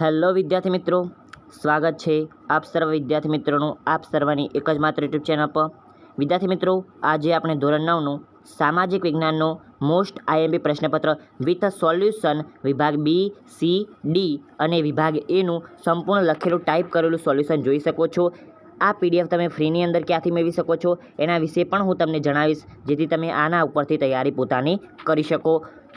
Hello વિદ્યાર્થી મિત્રો, સ્વાગત છે આપ સર્વ વિદ્યાર્થી મિત્રોનું આપ સર્વની એક જ માત્ર યુટ્યુબ ચેનલ પર। વિદ્યાર્થી મિત્રો, આજે આપણે ધોરણ 9નું સામાજિક વિજ્ઞાનનો મોસ્ટ આઈએમપી પ્રશ્નપત્ર વિથ સોલ્યુશન વિભાગ બી, સી, ડી અને વિભાગ એનું સંપૂર્ણ લખેલું ટાઈપ કરેલું સોલ્યુશન જોઈ શકો છો। આ પીડીએફ તમે ફ્રીની અંદર ક્યાંથી મેળવી શકો છો એના વિશે પણ હું તમને જણાવીશ, જેથી તમે આના ઉપરથી તૈયારી પોતાની કરી શકો।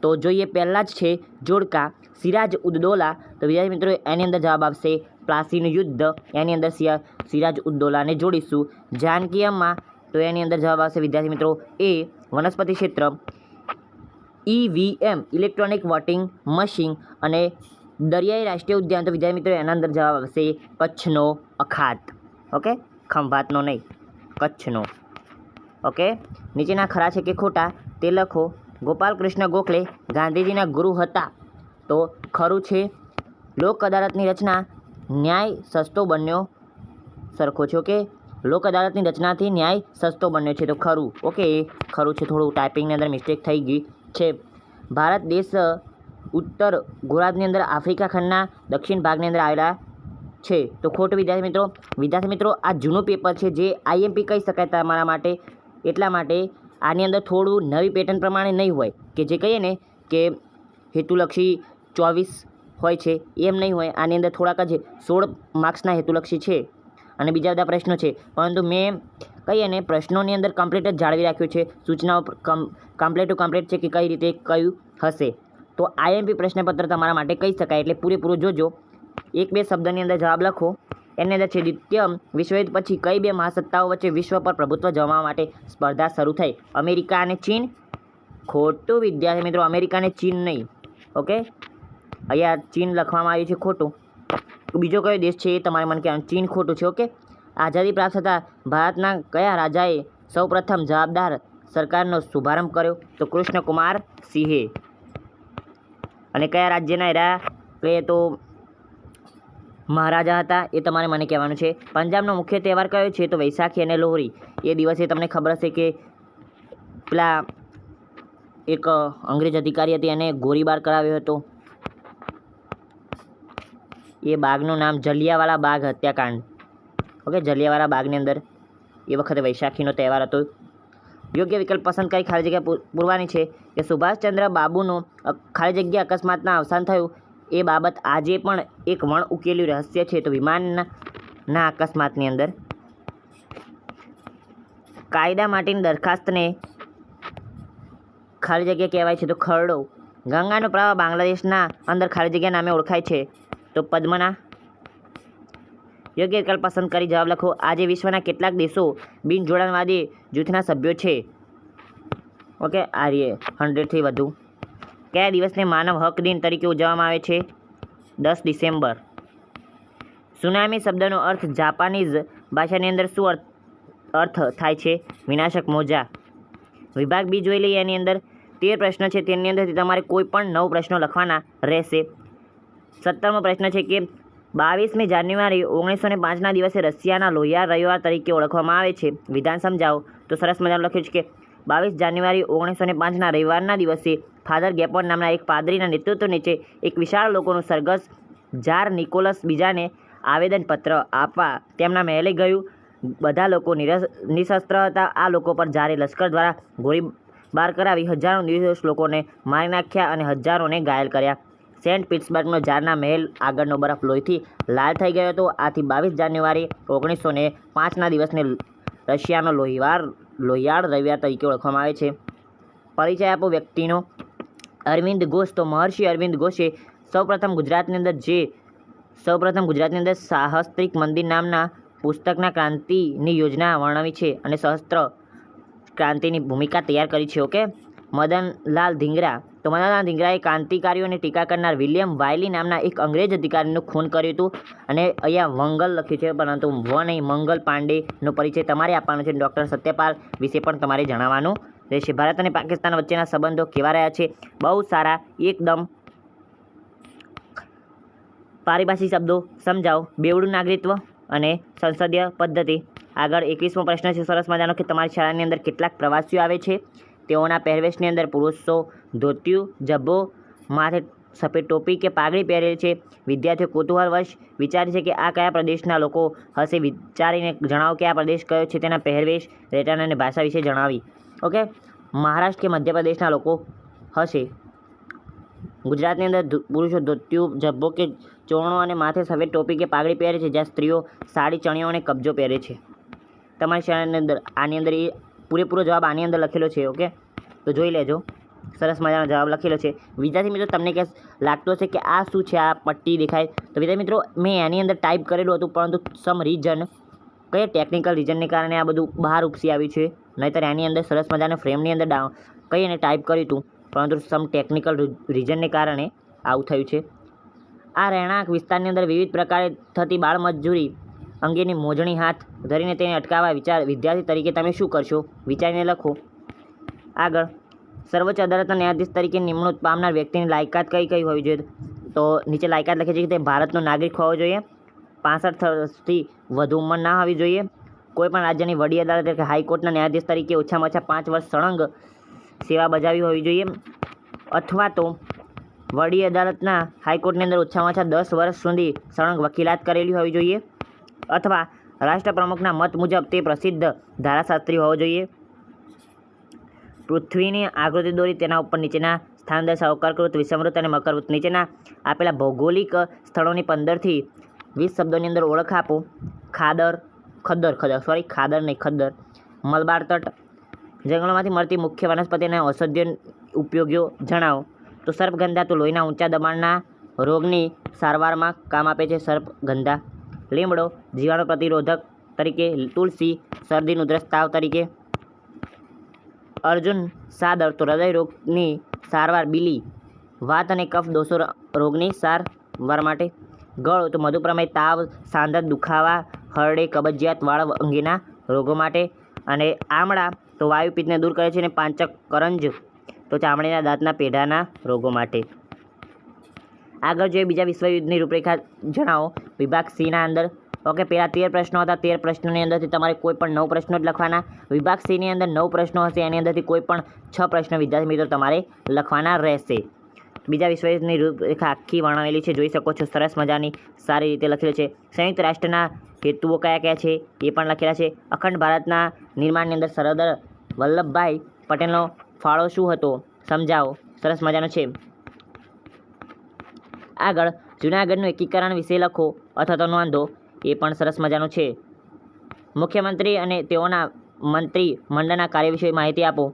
તો જોઈએ, પહેલાં જ છે જોડકા સિરાજ ઉદ્દૌલા। તો વિદ્યાર્થી મિત્રો, એની અંદર જવાબ આવશે પ્લાસીનું યુદ્ધ। એની અંદર સિરાજ ઉદ્દૌલાને જોડીશું। જાનકી અમ્મા, તો એની અંદર જવાબ આવશે વિદ્યાર્થી મિત્રો એ વનસ્પતિ ક્ષેત્ર। EVM ઇલેક્ટ્રોનિક વોટિંગ મશીન અને દરિયાઈ રાષ્ટ્રીય ઉદ્યાન, તો વિદ્યાર્થી મિત્રો એના અંદર જવાબ આવશે કચ્છનો અખાત। ઓકે, ખંભાતનો નહીં, કચ્છનો। ઓકે, નીચેના ખરા છે કે ખોટા તે લખો। ગોપાલકૃષ્ણ ગોખલે ગાંધીજીના ગુરુ હતા, તો ખરું છે। લોક અદાલતની રચના ન્યાય સસ્તો બન્યો, સરખો છે। ઓકે, લોક અદાલતની રચનાથી ન્યાય સસ્તો બન્યો છે, તો ખરું। ઓકે, ખરું છે, થોડું ટાઈપિંગની અંદર મિસ્ટેક થઈ ગઈ છે। ભારત દેશ ઉત્તર ગોળાર્ધની અંદર આફ્રિકા ખંડના દક્ષિણ ભાગની અંદર આવેલા છે, તો ખોટું વિદ્યાર્થી મિત્રો આ જૂનું પેપર છે, જે આઈએમપી કહી શકાય તમારા માટે। એટલા માટે આની અંદર થોડું નવી પેટર્ન પ્રમાણે નહીં હોય, કે જે કહીએ ને કે હેતુલક્ષી 24 હોય છે, એમ નહીં હોય। આની અંદર થોડાક જ 16 માર્ક્સના હેતુલક્ષી છે અને બીજા બધા પ્રશ્નો છે, પરંતુ મેં કહીએ ને પ્રશ્નોની અંદર કમ્પ્લીટ જ જાળવી રાખ્યું છે। સૂચનાઓ કમ્પ્લીટ છે કે કઈ રીતે કયું હશે, તો આઈએમપી પ્રશ્નપત્ર તમારા માટે કહી શકાય, એટલે પૂરેપૂરું જોજો। 1-2 શબ્દની અંદર જવાબ લખો। એની અંદર છે દ્વિતીય વિશ્વયુદ્ધ પછી કઈ બે મહાસત્તાઓ વચ્ચે વિશ્વ પર પ્રભુત્વ જમાવવા માટે સ્પર્ધા શરૂ થઈ? અમેરિકા અને ચીન। ખોટું વિદ્યાર્થી મિત્રો, અમેરિકા અને ચીન નહીં। ઓકે, અહીંયા ચીન લખવામાં આવ્યું છે, ખોટું। બીજો કયો દેશ છે એ તમારે મને કહેવાનું, ચીન ખોટું છે। ઓકે, આઝાદી પ્રાપ્ત થતાં ભારતના કયા રાજાએ સૌપ્રથમ જવાબદાર સરકારનો શુભારંભ કર્યો? તો કૃષ્ણકુમાર સિંહે। અને કયા રાજ્યના એરા કહીએ તો મહારાજા હતા, એ તમારે મને કહેવાનું છે। પંજાબનો મુખ્ય તહેવાર કયો છે? તો વૈશાખી અને લોહરી। એ દિવસે તમને ખબર હશે કે પેલા એક અંગ્રેજ અધિકારી હતી, એને ગોળીબાર કરાવ્યો હતો। એ બાગનું નામ જલિયાવાલા બાગ હત્યાકાંડ। ઓકે, જલિયાવાલા બાગની અંદર એ વખતે વૈશાખીનો તહેવાર હતો। યોગ્ય વિકલ્પ પસંદ કરી ખાલી જગ્યા પૂરવાની છે કે સુભાષચંદ્ર બાબુનું ખાલી જગ્યા અકસ્માતના અવસાન થયું, એ બાબત આજે પણ એક વણ ઉકેલ્યું રહસ્ય છે, તો વિમાનના અકસ્માતની અંદર। કાયદા માટેની દરખાસ્તને ખાલી જગ્યા કહેવાય છે, તો ખરડો। ગંગાનો પ્રવાહ બાંગ્લાદેશના અંદર ખાલી જગ્યા નામે ઓળખાય છે, તો પદ્મના। યોગ્ય વિકલ્પ પસંદ કરી જવાબ લખો। આજે વિશ્વના કેટલાક દેશો બિનજોડાણવાદી જૂથના સભ્યો છે? ઓકે, આર્ય 100થી વધુ। કયા દિવસને માનવ હક દિન તરીકે ઉજવવામાં આવે છે? 10 ડિસેમ્બર। સુનામી શબ્દનો અર્થ જાપાનીઝ ભાષાની અંદર શું અર્થ થાય છે? વિનાશક મોજા। વિભાગ બી જોઈ લઈએ। એની અંદર 13 પ્રશ્ન છે, તેની અંદરથી તમારે કોઈ પણ 9 પ્રશ્નો લખવાના રહેશે। 17મો પ્રશ્ન છે કે 22મી જાન્યુઆરી 1905ના દિવસે રશિયાના લોહિયાળ રવિવાર તરીકે ઓળખવામાં આવે છે, વિધાન સમજાવો। તો સરસ મજાનું લખ્યું છે કે 22 જાન્યુઆરી 1905ના રવિવારના દિવસે ફાધર ગેપોન નામના એક પાદરીના નેતૃત્વ નીચે એક વિશાળ લોકોનું સરઘસ ઝાર નિકોલસ બીજાને આવેદનપત્ર આપવા તેમના મહેલે ગયું। બધા લોકો નિશસ્ત્ર હતા। આ લોકો પર ઝારે લશ્કર દ્વારા ગોળીબાર કરાવી હજારો નિર્દોષ લોકોને મારી નાખ્યા અને હજારોને ઘાયલ કર્યા। સેન્ટ પીટર્સબર્ગનો ઝારના મહેલ આગળનો બરફ લોહીથી લાલ થઈ ગયો હતો। આથી 22 જાન્યુઆરી 1905ના દિવસને રશિયાનો લોહિયાળ રવિવાર તરીકે ઓળખવામાં આવે છે। પરિચય આપો વ્યક્તિનો। અરવિંદ ઘોષ, તો મહર્ષિ અરવિંદ ઘોષે સૌપ્રથમ ગુજરાતની અંદર સહસ્ત્રિક મંદિર નામના પુસ્તકના ક્રાંતિની યોજના વર્ણવી છે અને સહસ્ત્ર ક્રાંતિની ભૂમિકા તૈયાર કરી છે। ઓકે, મદનલાલ ધીંગરા, તો મદનલાલ ધીંગરાએ ક્રાંતિકારીઓને ટીકા કરનાર વિલિયમ વાયલી નામના એક અંગ્રેજ અધિકારીનું ખૂન કર્યું હતું। અને અહીંયા વંગલ લખ્યું છે, પરંતુ નહીં, મંગલ પાંડેનો પરિચય તમારે આપવાનો છે। ડૉક્ટર સત્યપાલ વિશે પણ તમારે જણાવવાનું રહેશે। ભારત અને પાકિસ્તાન વચ્ચેના સંબંધો કેવા રહ્યા છે? બહુ સારા, એકદમ। પારિભાષિક શબ્દો સમજાવો। બેવડું નાગરિકત્વ અને સંસદીય પદ્ધતિ। આગળ 21મો પ્રશ્ન છે સરસ મજાનો કે તમારી શાળાની અંદર કેટલાક પ્રવાસીઓ આવે છે? તેઓના પહેરવેશની અંદર પુરુષો ધોતિયું, જબ્બો, માથે સફેદ ટોપી કે પાઘડી પહેરેલી છે. વિદ્યાર્થીઓ કુતૂહલવશ વિચારે છે કે આ કયા પ્રદેશના લોકો હશે. વિચારીને જણાવો કે આ પ્રદેશ કયો છે. તેના પહેરવેશ, રહેઠાણ અને ભાષા વિશે જણાવી. ઓકે, મહારાષ્ટ્ર કે મધ્યપ્રદેશના લોકો હશે. ગુજરાતની અંદર પુરુષો ધોતિયું, જબ્બો કે ચોરણો અને માથે સફેદ ટોપી કે પાઘડી પહેરે છે, જ્યાં સ્ત્રીઓ સાડી, ચણિયો અને કબજો પહેરે છે. તમારી શાળાની અંદર આની અંદર એ પૂરેપૂરો જવાબ આની અંદર લખેલો છે. ઓકે, તો જોઈ લેજો. સરસ મજાનો જવાબ લખેલો છે. વિદ્યાર્થી મિત્રો, તમને કે લાગતો હશે કે આ શું છે, આ પટ્ટી દેખાય? તો વિદ્યાર્થી મિત્રો, મેં એની અંદર ટાઈપ કરેલું હતું, પરંતુ સમ રીઝન, કયા ટેકનિકલ રીઝનને કારણે આ બધું બહાર ઉપસી આવ્યું છે. નહીંતર એની અંદર સરસ મજાના ફ્રેમની અંદર કંઈ એને ટાઈપ કર્યું હતું, પરંતુ સમ ટેકનિકલ રીઝનને કારણે આવું થયું છે. આ રહેણાંક વિસ્તારની અંદર વિવિધ પ્રકારે થતી બાળમજૂરી અંગેની મોજણી હાથ ધરીને તેને અટકાવવા વિદ્યાર્થી તરીકે તમે શું કરશો? વિચારીને લખો. આગળ, સર્વોચ્ચ અદાલતના ન્યાયાધીશ તરીકે નિમણૂક પામનાર વ્યક્તિની લાયકાત કઈ કઈ હોવી જોઈએ? તો નીચે લાયકાત લખે છે કે તે ભારતનો નાગરિક હોવો જોઈએ, 65 વર્ષથી વધુ ઉંમર ના હોવી જોઈએ, કોઈપણ રાજ્યની વડી અદાલત એટલે કે હાઈકોર્ટના ન્યાયાધીશ તરીકે ઓછામાં ઓછા 5 વર્ષ સળંગ સેવા બજાવી હોવી જોઈએ, અથવા તો વડી અદાલતના હાઈકોર્ટની અંદર ઓછામાં ઓછા 10 વર્ષ સુધી સળંગ વકીલાત કરેલી હોવી જોઈએ, અથવા રાષ્ટ્રપ્રમુખના મત મુજબ તે પ્રસિદ્ધ ધારાશાસ્ત્રી હોવો જોઈએ. પૃથ્વીની આકૃતિ દોરી તેના ઉપર નીચેના સ્થાન દર્શાવો. કર્કવૃત્ત, વિષુવવૃત્ત અને મકરવૃત્ત. નીચેના આપેલા ભૌગોલિક સ્થળોની 15 થી 20 શબ્દોની અંદર ઓળખ આપો. ખદ્દર, મલબાર તટ. જંગલોમાંથી મળતી મુખ્ય વનસ્પતિ અને ઔષધીય ઉપયોગો જણાવો. તો સર્પગંધા તો લોહીના ઊંચા દબાણના રોગની સારવારમાં કામ આપે છે. સર્પગંધા. લીમડો જીવાણુ પ્રતિરોધક તરીકે, તુલસી શરદી, ઉધરસ, તાવ તરીકે. અર્જુન સાદર તો હૃદય રોગની સારવાર. બીલી વાત અને કફ દોષો રોગની સારવાર માટે. ગળો તો મધુપ્રમેહ, તાવ, સાંધા, દુખાવા, હરડે, કબજિયાત, વાળ અંગેના રોગો માટે. અને આમળા તો વાયુ પિત્તને દૂર કરે છે. અને પાંચક કરંજ તો ચામડીના દાંતના પેઢાના રોગો માટે. આગળ જોઈએ, બીજા વિશ્વયુદ્ધની રૂપરેખા જણાવો. વિભાગ C ના અંદર. ઓકે, પહેલાં 13 પ્રશ્નો હતા. 13 પ્રશ્નોની અંદરથી તમારે કોઈ પણ 9 પ્રશ્નો જ લખવાના. વિભાગ C ની અંદર 9 પ્રશ્નો હશે, એની અંદરથી કોઈ પણ 6 પ્રશ્નો વિદ્યાર્થી મિત્રો તમારે લખવાના રહેશે. બીજા વિશ્વયુદ્ધની રૂપરેખા આખી વર્ણવેલી છે, જોઈ શકો છો. સરસ મજાની સારી રીતે લખેલી છે. સંયુક્ત રાષ્ટ્રના હેતુઓ કયા કયા છે એ પણ લખેલા છે. અખંડ ભારતના નિર્માણની અંદર સરદાર વલ્લભભાઈ પટેલનો ફાળો શું હતો સમજાવો. સરસ મજાનો છે. આગળ, જૂનાગઢનું એકીકરણ વિશે લખો અથવા તો નોંધો, એ પણ સરસ મજાનું છે. મુખ્યમંત્રી અને તેઓના મંત્રી મંડળના કાર્ય વિશે માહિતી આપો.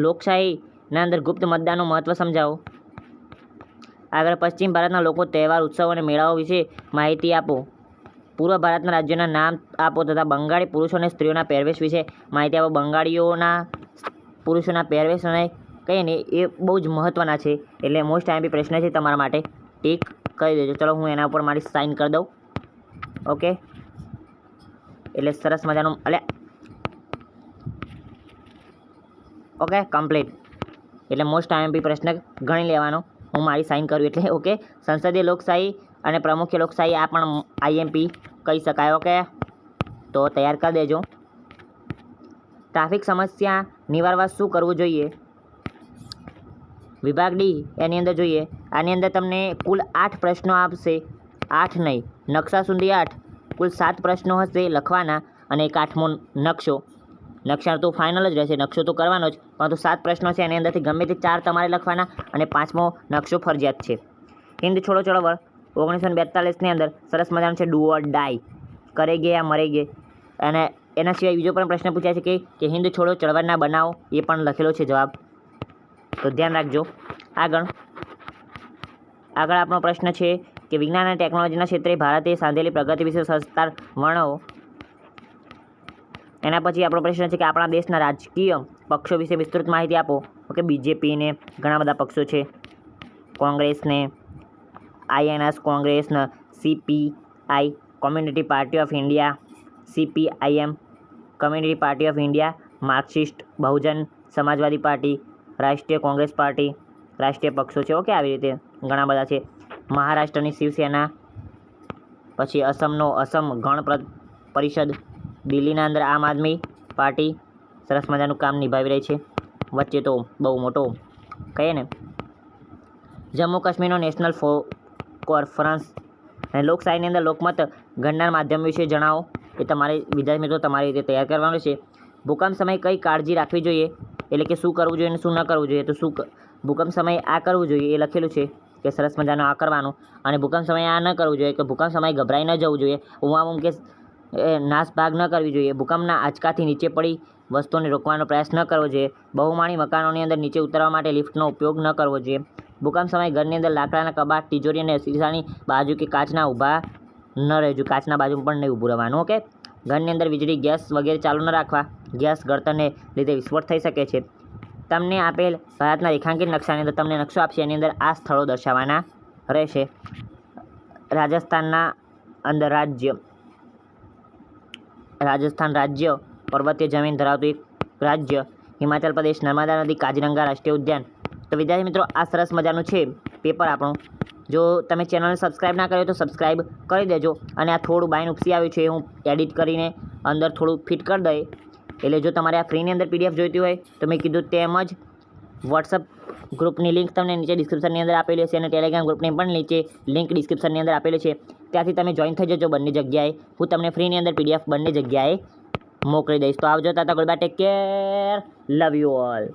લોકશાહીના અંદર ગુપ્ત મતદાનનું મહત્ત્વ સમજાવો. આગળ, પશ્ચિમ ભારતના લોકો તહેવાર, ઉત્સવો અને મેળાઓ વિશે માહિતી આપો. પૂર્વ ભારતના રાજ્યોના નામ આપો તથા બંગાળી પુરુષો અને સ્ત્રીઓના પહેરવેશ વિશે માહિતી આપો. બંગાળીઓના પુરુષોના પહેરવેશ અને કહીએ ને એ બહુ જ મહત્ત્વના છે, એટલે મોસ્ટ આઈએમપી પ્રશ્ન છે તમારા માટે. ટીક કરી દેજો. ચલો, હું એના ઉપર મારી સાઇન કરી દઉં. ઓકે, એટલે સરસ મજાનું ઓકે કમ્પ્લીટ. એટલે મોસ્ટ આઈએમપી પ્રશ્ન ગણી લેવાનો, હું મારી સાઇન કરું એટલે. ઓકે, સંસદીય લોકશાહી અને પ્રમુખ લોકશાહી, આ પણ આઈએમપી કહી શકાય. ઓકે, તો તૈયાર કરી દેજો. ટ્રાફિક સમસ્યા નિવારવા શું કરવું જોઈએ? વિભાગ D એની અંદર જોઈએ. આની અંદર તમને કુલ 8 પ્રશ્નો આપશે. 8 નહીં, નકશા સુધી 8. કુલ 7 પ્રશ્નો હશે લખવાના અને એક 8મો નકશો. નકશા તો ફાઇનલ જ રહેશે, નકશો તો કરવાનો જ, પરંતુ 7 પ્રશ્નો છે. એની અંદરથી ગમે તે 4 તમારે લખવાના અને 5મો નકશો ફરજિયાત છે. હિન્દ છોડો ચળવળ 1942ની અંદર સરસ મજાનું છે. ડુ ઓર ડાય, કરેગે યા મરેગે. અને એના સિવાય બીજો પણ પ્રશ્ન પૂછાય છે કે હિન્દ છોડો ચળવળના બનાવો, એ પણ લખેલો છે જવાબ, તો ધ્યાન રાખજો. આગળ આપણો પ્રશ્ન છે કે વિજ્ઞાન અને ટેકનોલોજીના ક્ષેત્રે ભારતે સાધેલી પ્રગતિ વિશે સવિસ્તાર વર્ણવો. એના પછી આપણો પ્રશ્ન છે કે આપણા દેશના રાજકીય પક્ષો વિશે વિસ્તૃત માહિતી આપો. ઓકે, બીજેપીને ઘણા બધા પક્ષો છે. કોંગ્રેસને INS કોંગ્રેસને, CPI community party of India, CPIM community party of India, Marxist Bahujan Samajwadi party, Rashtriya Congress party, રાષ્ટ્રીય પક્ષો છે. ઓકે, આવી રીતે ઘણા બધા છે. મહારાષ્ટ્રની શિવસેના, પછી અસમનો અસમ ગણ પરિષદ, દિલ્હીના અંદર આમ આદમી પાર્ટી સરસ મજાનું કામ નિભાવી રહી છે. વચ્ચે તો બહુ મોટો કહીએ ને જમ્મુ કાશ્મીરનો નેશનલ કોન્ફરન્સ અને લોકશાહીની અંદર લોકમત ગણનાર માધ્યમ વિશે જણાવો. એ તમારે વિદ્યાર્થી મિત્રો તમારી રીતે તૈયાર કરવાનું છે. ભૂકંપ સમયે કઈ કાળજી રાખવી જોઈએ, એટલે કે શું કરવું જોઈએ અને શું ન કરવું જોઈએ. તો ભૂકંપ સમયે આ કરવું જોઈએ એ લખેલું છે કે સરસ મજાનું આ કરવાનું, અને ભૂકંપ સમયે આ ન કરવું જોઈએ કે ભૂકંપ સમયે ગભરાઈ ન જવું જોઈએ, ઉમામ કે નાસભાગ ન કરવી જોઈએ, ભૂકંપના આંચકાથી નીચે પડી વસ્તુઓને રોકવાનો પ્રયાસ ન કરવો જોઈએ, બહુમાળી મકાનોની અંદર નીચે ઉતરવા માટે લિફ્ટનો ઉપયોગ ન કરવો જોઈએ, ભૂકંપ સમયે ઘરની અંદર લાકડાના કબાટ, તિજોરી અને શીશાની બાજુ કે કાચના ઊભા ન રહેજો, કાચના બાજુ પણ નહીં ઊભું રહેવાનું. ઓકે. ઘરની અંદર વીજળી, ગેસ વગેરે ચાલુ ન રાખવા, ગેસ ગળતરને લીધે વિસ્ફોટ થઈ શકે છે. તમને આપેલ ભારતના રેખાંકિત નકશાની અંદર તમને નકશો આપશે, એની અંદર આ સ્થળો દર્શાવવાના રહેશે. રાજસ્થાન રાજ્ય પર્વતીય જમીન ધરાવતું એક રાજ્ય. હિમાચલ પ્રદેશ, નર્મદા નદી, કાઝીરંગા રાષ્ટ્રીય ઉદ્યાન. તો વિદ્યાર્થી મિત્રો, આ સરસ મજાનું છે પેપર આપણું. જો તમે ચેનલને સબસ્ક્રાઈબ ના કર્યો તો સબસ્ક્રાઈબ કરી દેજો. અને આ થોડું બાય ઉપસી આવ્યું છે, હું એડિટ કરીને અંદર થોડું ફિટ કરી દઈએ. એટલે જો તમારે આ ફ્રીની અંદર PDF જોઈતી હોય તો મેં કીધું તેમ જ વોટ્સઅપ ગ્રુપની લિંક તમને નીચે ડિસ્ક્રિપ્શનની અંદર આપેલી છે, અને ટેલિગ્રામ ગ્રુપની પણ નીચે લિંક ડિસ્ક્રિપ્શનની અંદર આપેલી છે. ત્યાંથી તમે જોઈન થઈ જજો બંને જગ્યાએ. હું તમને ફ્રીની અંદર PDF બંને જગ્યાએ મોકલી દઈશ. તો આવજો. તાતા good bye, take care, love you all.